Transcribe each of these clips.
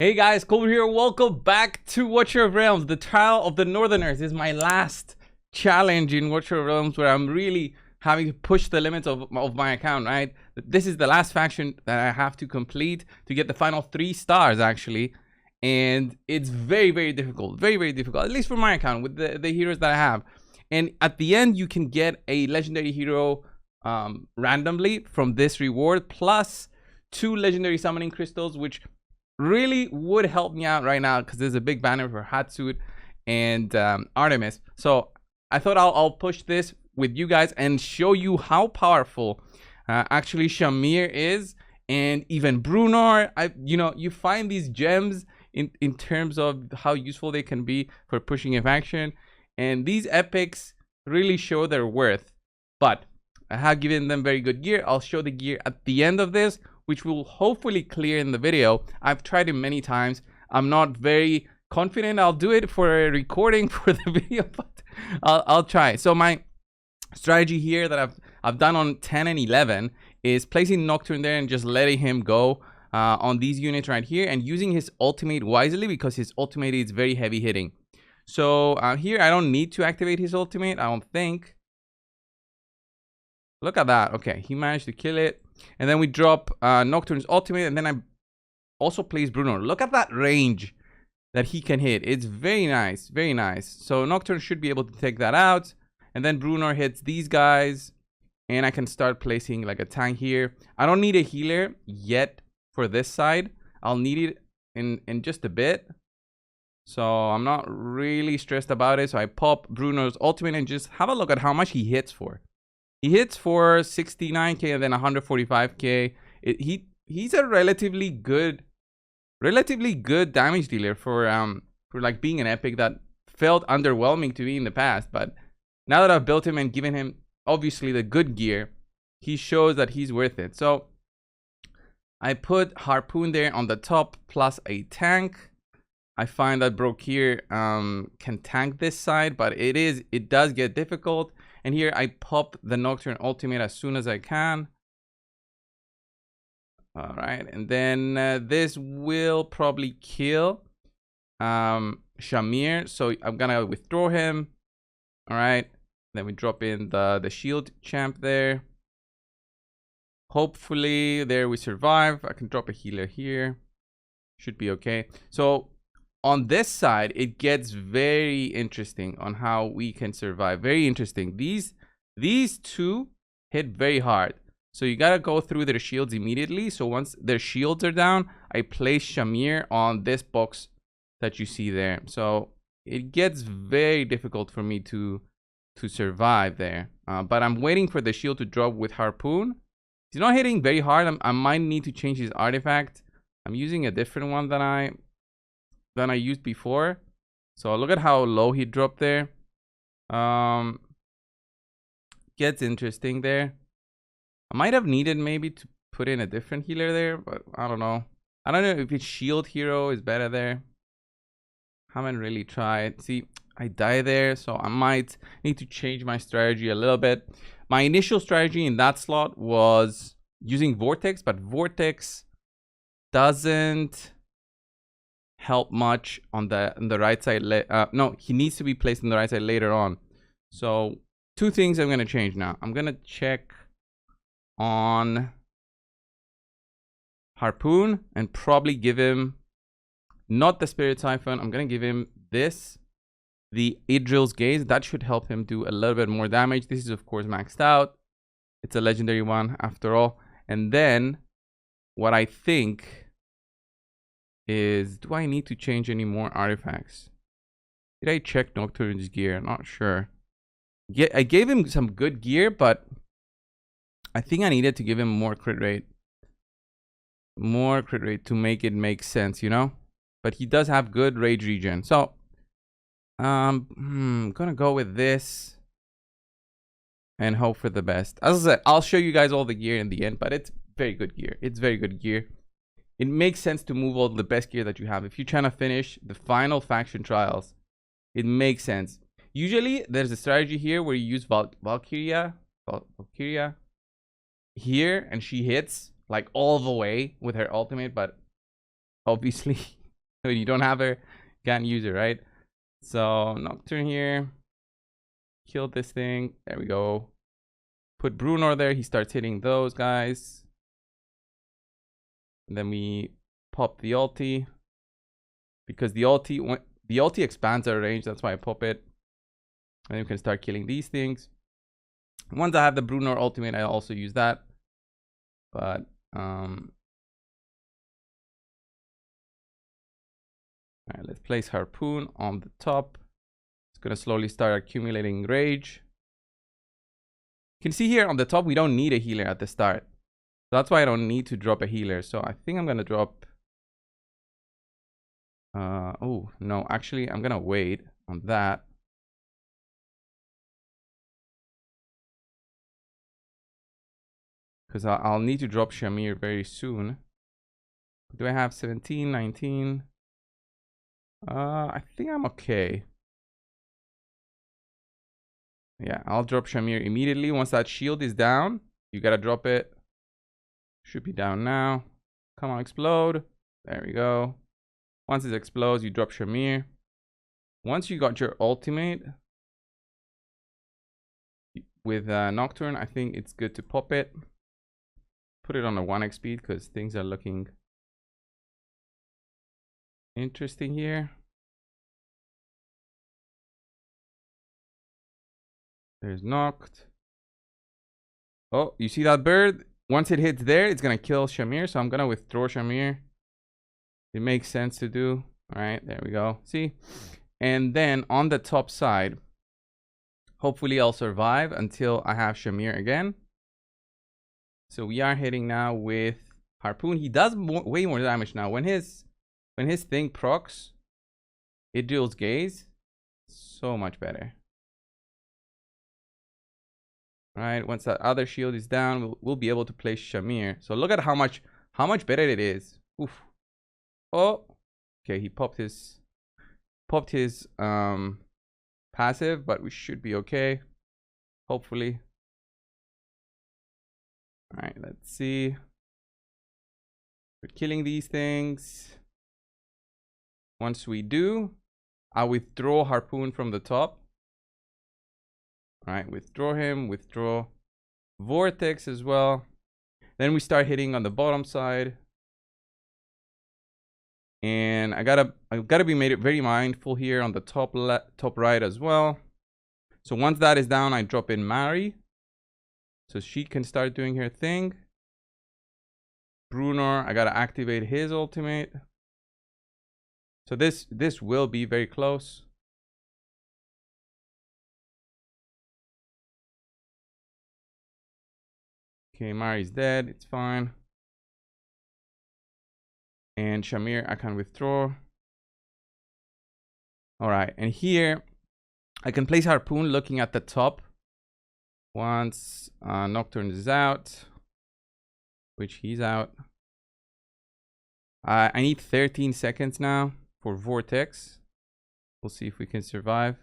Hey guys, coldbrew here. Welcome back to Watcher of Realms. The Trial of the Northerners is my last challenge in Watcher of Realms where I'm really having to push the limits of my account, right? This is the last faction that I have to complete to get the final 3 stars, actually. And it's very, very difficult. Very, very difficult. At least for my account with the heroes that I have. And at the end, you can get a legendary hero randomly from this reward, plus 2 legendary summoning crystals, which really would help me out right now because there's a big banner for Hatsuit and Artemis. So I thought I'll push this with you guys and show you how powerful actually Shamir is, and even Brunor. You find these gems in terms of how useful they can be for pushing a faction, and these epics really show their worth. But I have given them very good gear. I'll show the gear at the end of this, which will hopefully clear in the video. I've tried it many times. I'm not very confident I'll do it for a recording for the video, but I'll try. So my strategy here that I've done on 10 and 11 is placing Nocturne there and just letting him go on these units right here, and using his ultimate wisely because his ultimate is very heavy hitting. So here I don't need to activate his ultimate, I don't think. Look at that. Okay, he managed to kill it. And then we drop Nocturne's ultimate, and then I also place Bruno. Look at that range that he can hit. It's very nice, very nice. So Nocturne should be able to take that out. And then Bruno hits these guys, and I can start placing like a tank here. I don't need a healer yet for this side. I'll need it in just a bit. So I'm not really stressed about it. So I pop Bruno's ultimate and just have a look at how much he hits for. He hits for 69k and then 145k. He's a relatively good damage dealer for like being an epic that felt underwhelming to me in the past. But now that I've built him and given him obviously the good gear, he shows that he's worth it. So I put Harpoon there on the top plus a tank. I find that Brokir can tank this side, but it does get difficult. And here I pop the Nocturne ultimate as soon as I can. All right, and then this will probably kill Shamir, so I'm gonna withdraw him. All right, then we drop in the shield champ there. Hopefully there we survive. I can drop a healer here, should be okay. So on this side, it gets very interesting on how we can survive. Very interesting. These two hit very hard. So you gotta go through their shields immediately. So once their shields are down, I place Shamir on this box that you see there. So it gets very difficult for me to survive there. But I'm waiting for the shield to drop with Harpoon. He's not hitting very hard. I might need to change his artifact. I'm using a different one than I used before. So look at how low he dropped there. Gets interesting there. I might have needed maybe to put in a different healer there, but I don't know. I don't know if his shield hero is better there. Haven't really tried. See, I die there, so I might need to change my strategy a little bit. My initial strategy in that slot was using Vortex, but Vortex doesn't help much on the right side. No, he needs to be placed on the right side later on. So 2 things I'm going to change now. I'm going to check on Harpoon and probably give him not the Spirit Siphon. I'm going to give him this, the Idril's Gaze. That should help him do a little bit more damage. This is of course maxed out. It's a legendary one after all. And then what I think is, do I need to change any more artifacts? Did I check Nocturne's gear? Not sure. I gave him some good gear, but I think I needed to give him more crit rate. More crit rate to make it make sense, you know? But he does have good rage regen. So I'm gonna go with this and hope for the best. As I said, I'll show you guys all the gear in the end, but it's very good gear. It's very good gear. It makes sense to move all the best gear that you have. If you're trying to finish the final faction trials, it makes sense. Usually, there's a strategy here where you use Valkyria here, and she hits like all the way with her ultimate, but obviously When you don't have her, you can't use her, right? So Nocturne here. Kill this thing. There we go. Put Bruno there. He starts hitting those guys. And then we pop the ulti. Because the ulti expands our range. That's why I pop it. And then we can start killing these things. Once I have the Bruno ultimate, I also use that. But alright, let's place Harpoon on the top. It's gonna slowly start accumulating rage. You can see here on the top, we don't need a healer at the start. So that's why I don't need to drop a healer. So I think I'm gonna drop. Oh no, actually, I'm gonna wait on that. Because I'll need to drop Shamir very soon. Do I have 17, 19? I think I'm okay. Yeah, I'll drop Shamir immediately. Once that shield is down, you gotta drop it. Should be down now. Come on, explode. There we go. Once it explodes, you drop Shamir. Once you got your ultimate with Nocturne, I think it's good to pop it. Put it on a 1x speed because things are looking interesting here. There's knocked. Oh, you see that bird? Once it hits there, it's gonna kill Shamir. So I'm gonna withdraw Shamir. It makes sense to do. All right, there we go. See? And then on the top side, hopefully I'll survive until I have Shamir again. So we are hitting now with Harpoon. He does way more damage now. When his thing procs, it deals gaze. So much better. All right, once that other shield is down, we'll be able to place Shamir. So look at how much better it is. Oof. Oh, okay. He popped his passive, but we should be okay. Hopefully. All right, let's see. We're killing these things. Once we do, I withdraw Harpoon from the top. All right, withdraw him, withdraw Vortex as well. Then we start hitting on the bottom side. And I gotta be very mindful here on the top right as well. So once that is down, I drop in Mari. So she can start doing her thing. Bruno, I gotta activate his ultimate. So this will be very close. Okay, Mari's dead. It's fine. And Shamir, I can withdraw. All right, and here I can place Harpoon looking at the top. Once Nocturne is out, which he's out. I need 13 seconds now for Vortex. We'll see if we can survive.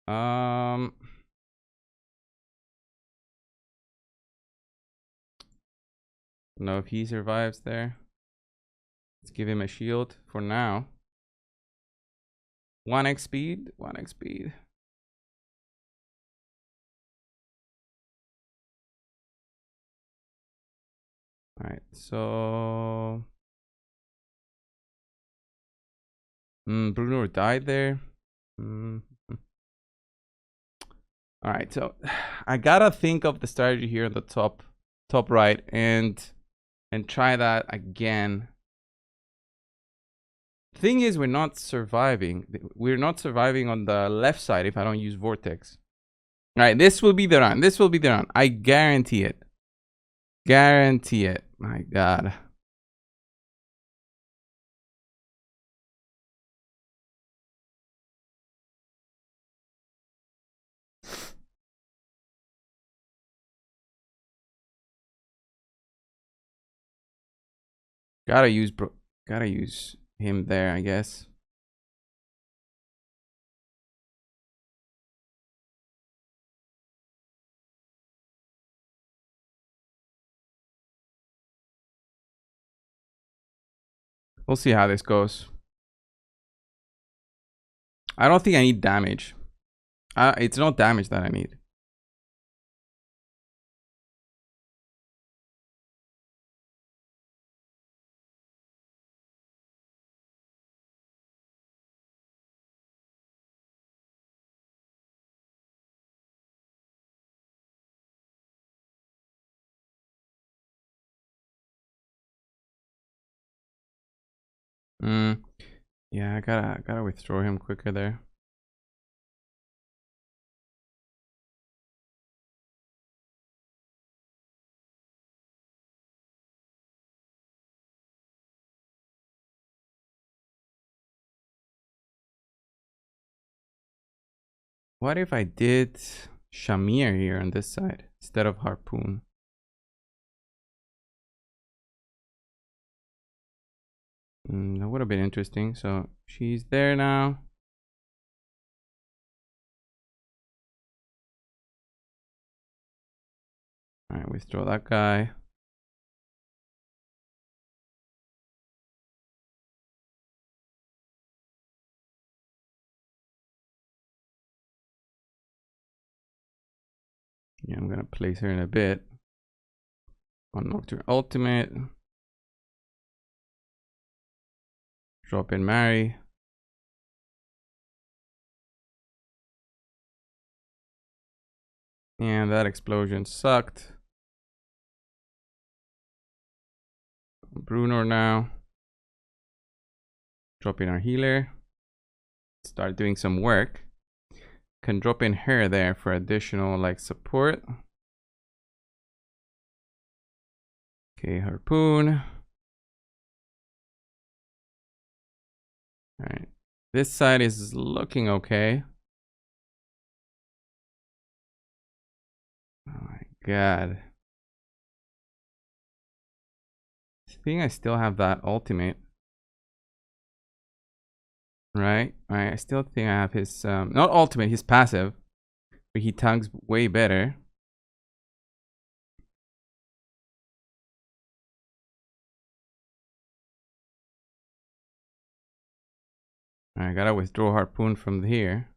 No, if he survives there. Let's give him a shield for now. 1x speed, 1x speed. All right, so Bruno died there. All right, so I gotta think of the strategy here on the top right and try that again. Thing is, we're not surviving. We're not surviving on the left side if I don't use Vortex. All right, this will be the run. This will be the run. I guarantee it. Guarantee it. My God. Gotta use him there, I guess. We'll see how this goes. I don't think I need damage. It's not damage that I need. Yeah, I gotta withdraw him quicker there. What if I did Shamir here on this side instead of Harpoon? That would have been interesting. So she's there now. All right, withdraw that guy. Yeah, I'm gonna place her in a bit. On Nocturne Ultimate. Drop in Mary. And that explosion sucked. Bruno now. Drop in our healer. Start doing some work. Can drop in her there for additional like support. Okay, Harpoon. All right, this side is looking okay. Oh my god. I think I still have that ultimate. Right? I still think I have his not ultimate, his passive. But he tanks way better. I gotta withdraw Harpoon from here.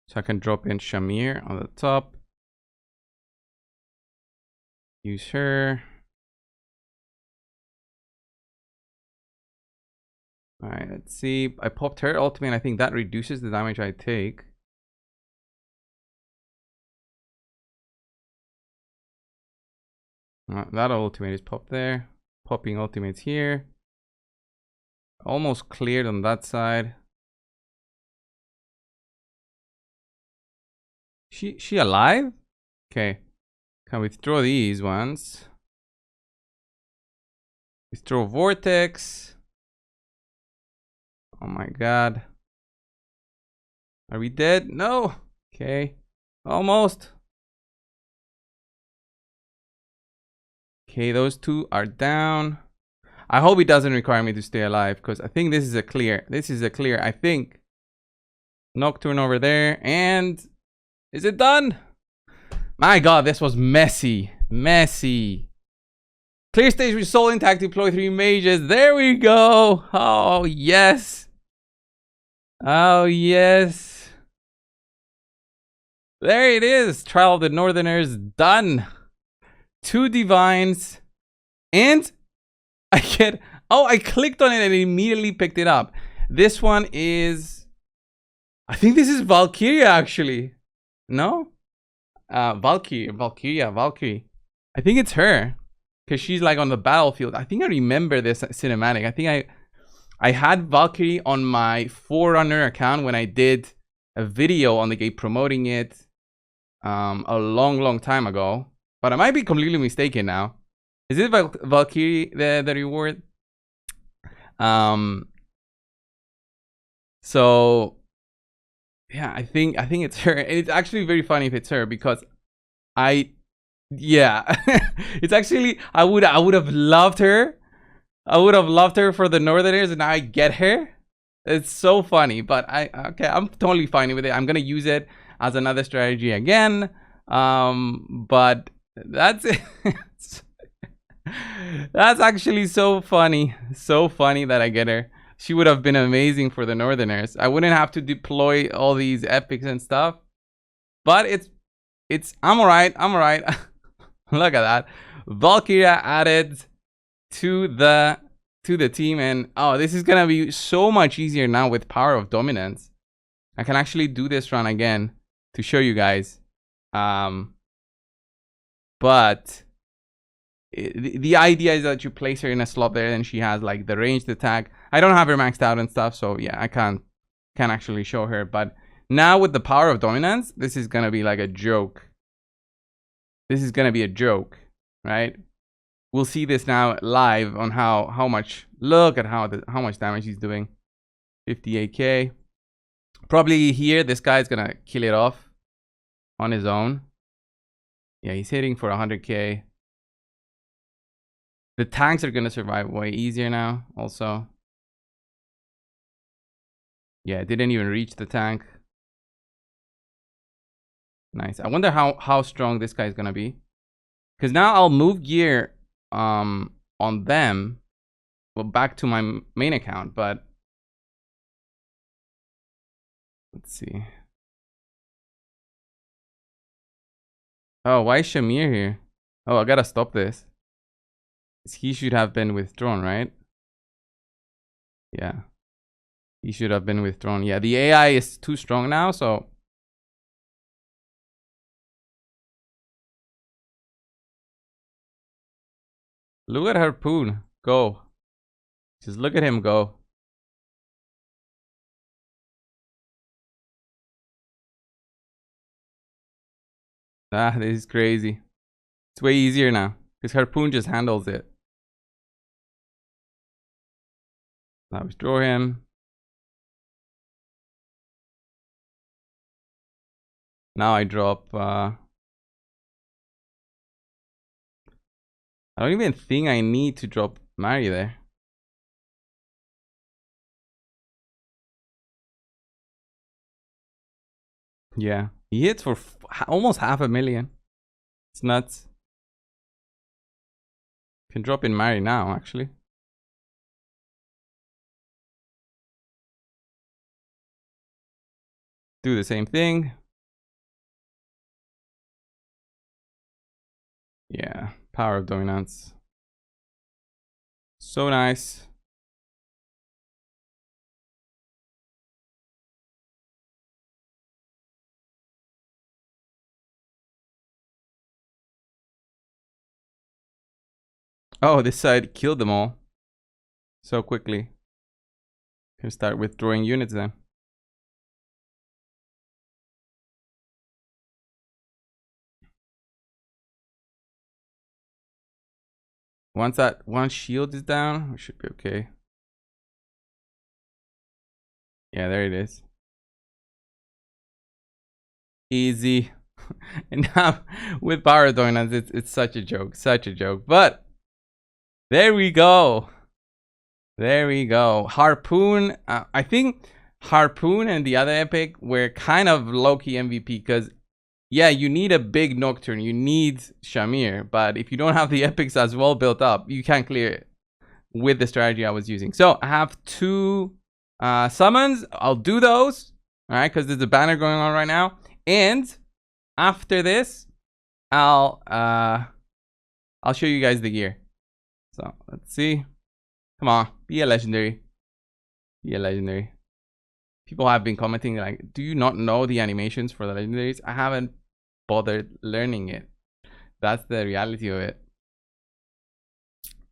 So I can drop in Shamir on the top. Use her. Alright, let's see. I popped her ultimate. I think that reduces the damage I take. That ultimate is popped there. Popping ultimates here. Almost cleared on that side. She alive? Okay. Can withdraw these ones. Withdraw Vortex. Oh my god. Are we dead? No. Okay. Almost. Okay, those two are down. I hope it doesn't require me to stay alive because I think this is a clear. This is a clear, I think. Nocturne over there. And is it done? My god, this was messy. Messy. Clear stage with soul intact. Deploy 3 mages. There we go. Oh, yes. Oh, yes. There it is. Trial of the Northerners done. 2 divines. And I get... Oh, I clicked on it and it immediately picked it up. This one is... I think this is Valkyria, actually. No? Valkyrie. I think it's her. Because she's like on the battlefield. I think I remember this cinematic. I think I had Valkyrie on my Forerunner account when I did a video on the game promoting it a long time ago. But I might be completely mistaken now. Is it Valkyrie the reward? So yeah, I think it's her. And it's actually very funny if it's her because yeah. It's actually I would have loved her. I would have loved her for the Northerners and now I get her. It's so funny, but okay, I'm totally fine with it. I'm gonna use it as another strategy again. But that's it. That's actually so funny. So funny that I get her. She would have been amazing for the Northerners. I wouldn't have to deploy all these epics and stuff. But I'm alright. I'm alright. Look at that. Valkyria added to the team, and oh, this is gonna be so much easier now with Power of Dominance. I can actually do this run again to show you guys. But the idea is that you place her in a slot there, and she has like the ranged attack. I don't have her maxed out and stuff, so yeah, I can't actually show her. But now with the Power of Dominance, this is gonna be like a joke. This is gonna be a joke, right? We'll see this now live on how much. Look at how much damage he's doing. 58k. Probably here, this guy's gonna kill it off on his own. Yeah, he's hitting for 100k. The tanks are gonna survive way easier now. Also, yeah, didn't even reach the tank. Nice. I wonder how strong this guy's gonna be, because now I'll move gear on them, well, back to my main account. But let's see. Oh, why is Shamir here? Oh, I gotta stop this. He should have been withdrawn, right? Yeah, he should have been withdrawn. Yeah, the AI is too strong now, so look at Harpoon go. Just look at him go. Ah, this is crazy. It's way easier now because Harpoon just handles it. Now withdraw him. Now I drop. I don't even think I need to drop Mari there. Yeah, he hits for almost 500,000. It's nuts. Can drop in Mari now, actually. Do the same thing. Yeah, Power of Dominance. So nice. Oh, this side killed them all so quickly. Can start withdrawing units then. Once that one shield is down, we should be okay. Yeah, there it is. Easy. And now with Power Dominance, it's such a joke, But there we go. There we go. Harpoon. I think Harpoon and the other epic were kind of low-key MVP, because yeah, you need a big Nocturne, you need Shamir, but if you don't have the epics as well built up, you can't clear it with the strategy I was using. So I have 2 summons. I'll do those, all right, because there's a banner going on right now. And after this, I'll show you guys the gear. So let's see. Come on, be a legendary. Be a legendary. People have been commenting like, do you not know the animations for the legendaries? I haven't bothered learning it. That's the reality of it.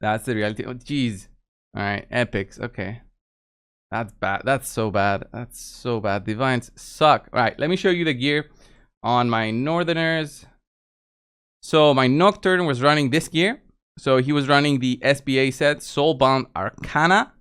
That's the reality. Oh, geez. All right, epics. Okay. That's bad. That's so bad. That's so bad. Divines suck. All right, let me show you the gear on my Northerners. So my Nocturne was running this gear. So he was running the SBA set, Soulbound Arcana.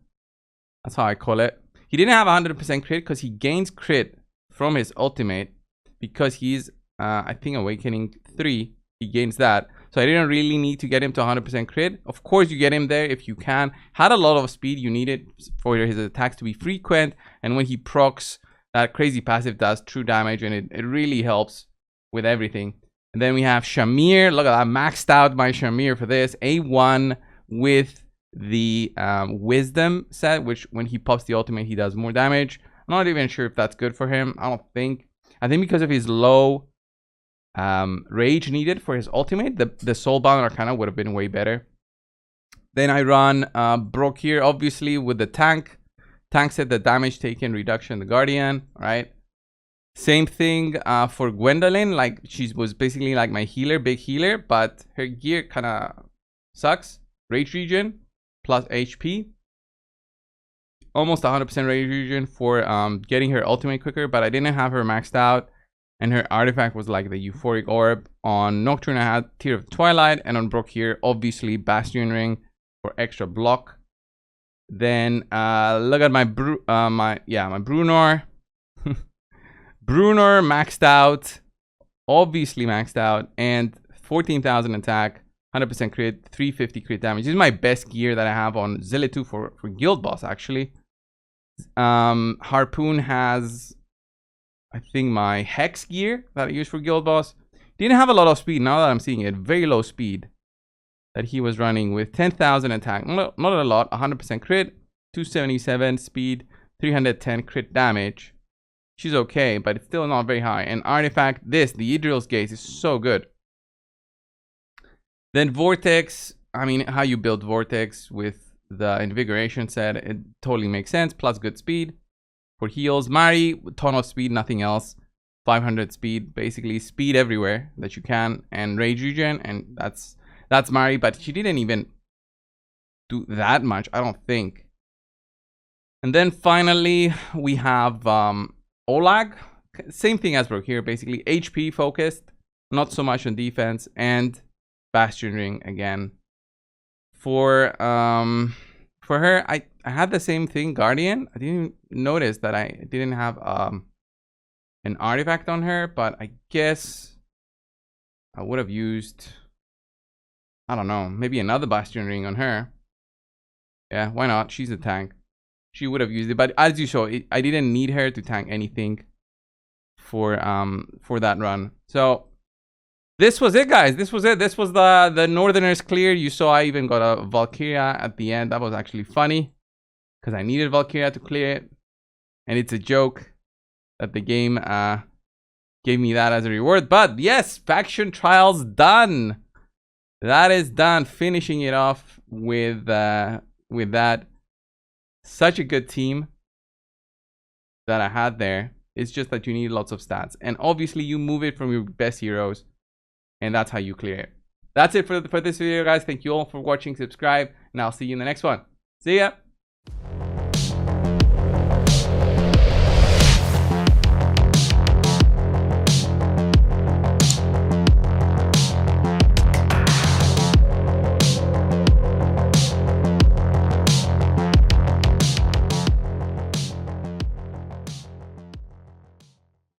That's how I call it. He didn't have 100% crit because he gains crit from his ultimate, because he's, I think, Awakening 3. He gains that. So I didn't really need to get him to 100% crit. Of course, you get him there if you can. Had a lot of speed. You need it for his attacks to be frequent. And when he procs, that crazy passive does true damage. And it really helps with everything. And then we have Shamir. Look at that. Maxed out my Shamir for this. A1 with the Wisdom set, which when he pops the ultimate, he does more damage. I'm not even sure if that's good for him. I don't think. I think because of his low rage needed for his ultimate, the Soulbound Arcana would have been way better. Then I run Brock here, obviously, with the tank. Tank set the damage taken, reduction, the Guardian, right? Same thing for Gwendolyn. Like, she was basically like my healer, big healer, but her gear kind of sucks. Rage regen plus HP. Almost 100% rage regen for getting her ultimate quicker, but I didn't have her maxed out. And her artifact was like the Euphoric Orb. On Nocturne, I had Tear of Twilight. And on Brock here, obviously, Bastion Ring for extra block. Then look at my Bruenor. Bruenor maxed out. Obviously maxed out. And 14,000 attack. 100% crit. 350 crit damage. This is my best gear that I have on Zilla 2 for Guild Boss, actually. Harpoon has, I think, my Hex gear that I use for Guild Boss. Didn't have a lot of speed. Now that I'm seeing it, very low speed that he was running with 10,000 attack. Not a lot. 100% crit, 277 speed, 310 crit damage. She's okay, but it's still not very high. And artifact, the Idril's Gaze is so good. Then Vortex. I mean, how you build Vortex with the Invigoration set, it totally makes sense. Plus good speed. For heals, Mari, ton of speed, nothing else. 500 speed, basically speed everywhere that you can, and rage regen, and that's Mari, but she didn't even do that much, I don't think. And then finally we have Olag, same thing as Brock here, basically HP focused, not so much on defense, and Bastion Ring again. For her, I had the same thing, Guardian. I didn't notice that I didn't have an artifact on her, but I guess I would have used, I don't know, maybe another Bastion Ring on her. Yeah, why not? She's a tank. She would have used it, but as you saw, I didn't need her to tank anything for that run. So this was it, guys. This was it. This was the Northerners clear. You saw I even got a Valkyria at the end. That was actually funny because I needed Valkyria to clear it, and it's a joke that the game gave me that as a reward. But yes, faction trials done. That is done. Finishing it off with that. Such a good team that I had there. It's just that you need lots of stats, and obviously you move it from your best heroes, and that's how you clear it. That's it for this video, guys. Thank you all for watching. Subscribe, and I'll see you in the next one. See ya.